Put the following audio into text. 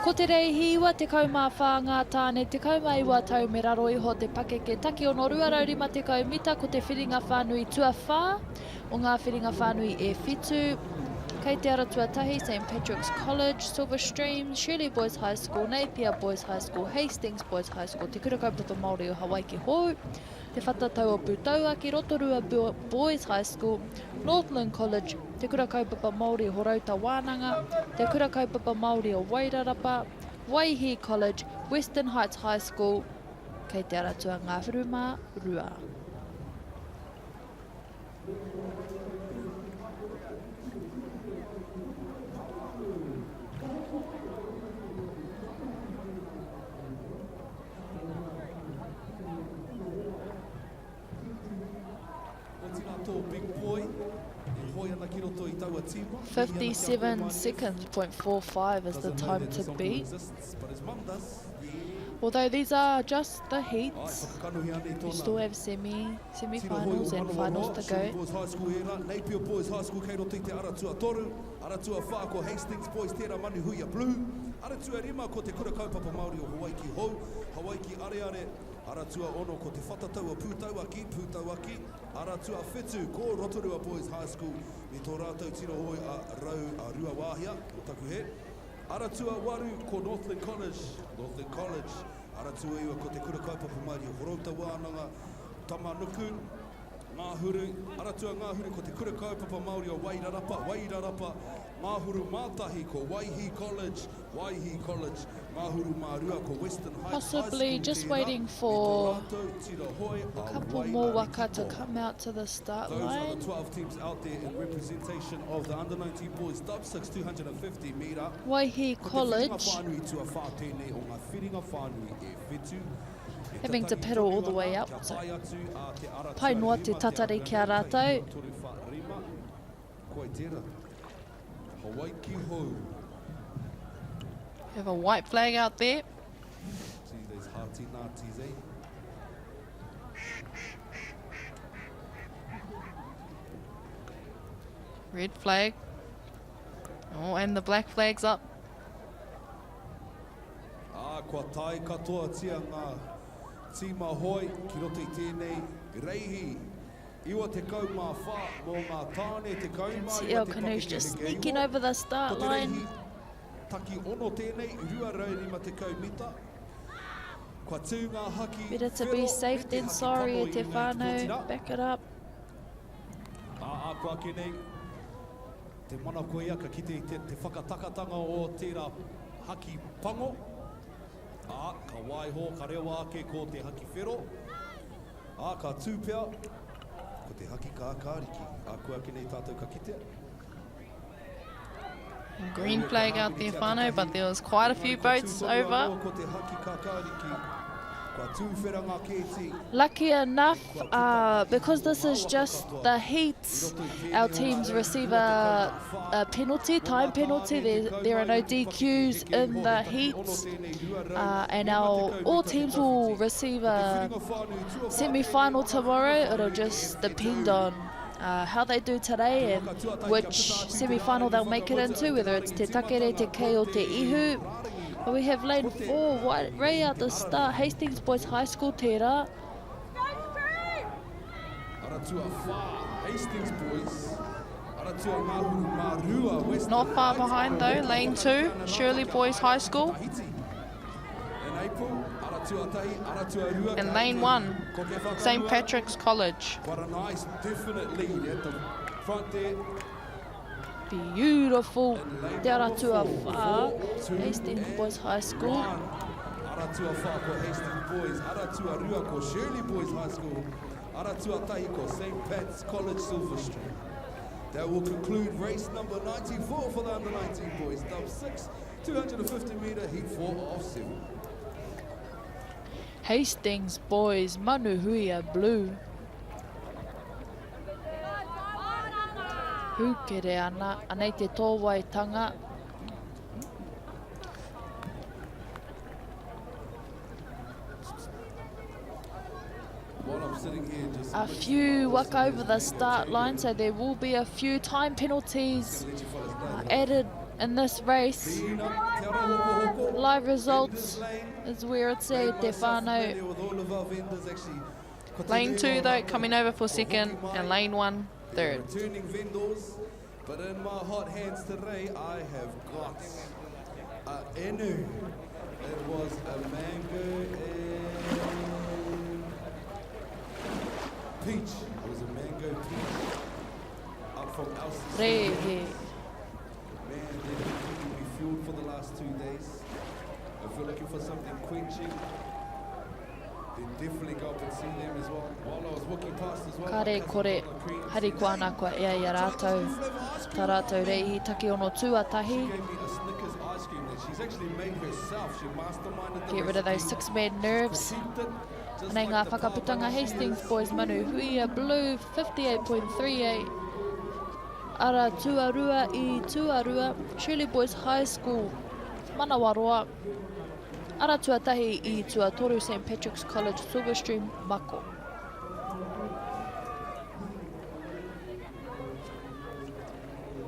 Ko te reihiwa, te kaumā whāngā tāne, te kaumā iwa tau me raro iho te pake ke taki o no ruaraurima te kaumita, ko te whiringa whānui tuawhā, o ngā whiringa whānui e whitu, kei te ara tuatahi, St Patrick's College, Silver Stream, Shirley Boys High School, Napier Boys High School, Hastings Boys High School, te kura kaupapa Māori o Hawaii ki hou, te whatatau o Pūtauaki, Rotorua Boys High School, Northland College, te kura kaupapa Māori o Horauta Wānanga, te kura kaupapa Māori o Wairarapa, Waihi College, Western Heights High School, kei te aratua ngā whiruma rua. Big boy, 57 seconds, .45 is the time to beat. Although these are just the heats, we still have semi-finals and finals to go. Napier Boys High School, kei roto I te aratua toru, aratua wha ko Hastings Boys, tērā manu huia blue, aratua rima ko te kura kaupapa Māori o Hawaii ki hou, Hawaii ki areare, aratua ono ko te whatatau a Pūtauaki, aratua whetu ko Rotorua Boys High School, me tō rātou tino hoi a rau a rua wāhia, o taku he. Aratua waru ko Northland College, aratua iwa ko te kura kaupapa Māori o Horauta Wānanga, Tamanuku, Ngāhuru, aratua Ngāhuru ko te kura kaupapa Māori o Wairarapa, Māhuru Mātahi ko Waihi College, Māhuru Mārua ko Western Heights High School. Possibly just waiting for a couple more waka to come out to the start line. Those are the 12 teams out there in representation of the under-19 boys, dub 6, 250 metre. Waihi College having to pedal all the way up. So, pai noa te tatari ki a rātou. We have a white flag out there. See those hearty Nazis, eh? Red flag. Oh, and the black flag's up. Kua tai katoa tia ngā tima hoi, ki roto I tēnei reihi. Iwa te kaumā wha, mō ngā tāne te kaumā. See our canoes just sneaking over the start line. Taki ono tēnei, rua raurima te kaumita. Kua tū ngā haki. Better to be safe than sorry, e te whānau. Back it up. Kua kenei, te mana koe aka ki te whakatakatanga o tērā haki pango. Ka waiho, ka rewa ake ko te haki whero. Ka tūpea, ko te haki ka kāriki. Kua kenei tātou ka kitea. Green flag out there, whānau, but there was quite a few boats over. Lucky enough, because this is just the heats, our teams receive a penalty, time penalty. There are no DQs in the heats, and all teams will receive a semi-final tomorrow. It'll just depend on how they do today and which semi-final they'll make it into, whether it's te takere, te kei or te ihu. But we have lane 4 right at the start, Hastings Boys High School tērā. Not far behind though, lane 2, Shirley Boys High School. And lane 1, St Patrick's College. What a nice, definite lead at the front there. Beautiful. Te aratua wha, Hastings Boys High School. Aratua wha ko Hastings Boys, aratua rua ko Shirley Boys High School, aratua tahi ko St Pat's College Silver Stream. That will conclude race number 94 for the under-19 boys, dub 6, 250 metre, heat 4 of 7. Hastings Boys, Manuhuia Blue. Hukere ana, anei te tōwaitanga. A few waka over the start line, so there will be a few time penalties added In this race, Pina, te ara hoko hoko. live results Vendors lane. is where it say Made te myself whānau. familiar with all of our vendors, actually. Ko te Lane reo 2 though, rāngai coming over for o second, Hoki Mai. and lane 1 They're third. returning vendors, but in my hot hands today, I have got a enu. It was a mango and peach. It was a mango peach up from Elsie's. Rehe. Man, they've been keeping me fueled for the last 2 days. If you're looking for something quenching, then definitely go up and see them as well. While I was walking past as well, Ka my re cousin kore, got a cream. hari ko ana koa ea i a rātou. Tā rātou rei take ono tuatahi. She gave me a Snickers ice cream that she's actually made herself. She masterminded the Get rid of those recipe. 6-man nerves. Critiqued it, just Nei ngā like the whakaputanga power Hastings she boys manu huia blue 58.38. Ara tuarua I tuarua Shirley Boys High School Manawaroa. Ara tuatahi I tuatoru St Patrick's College Silverstream Mako.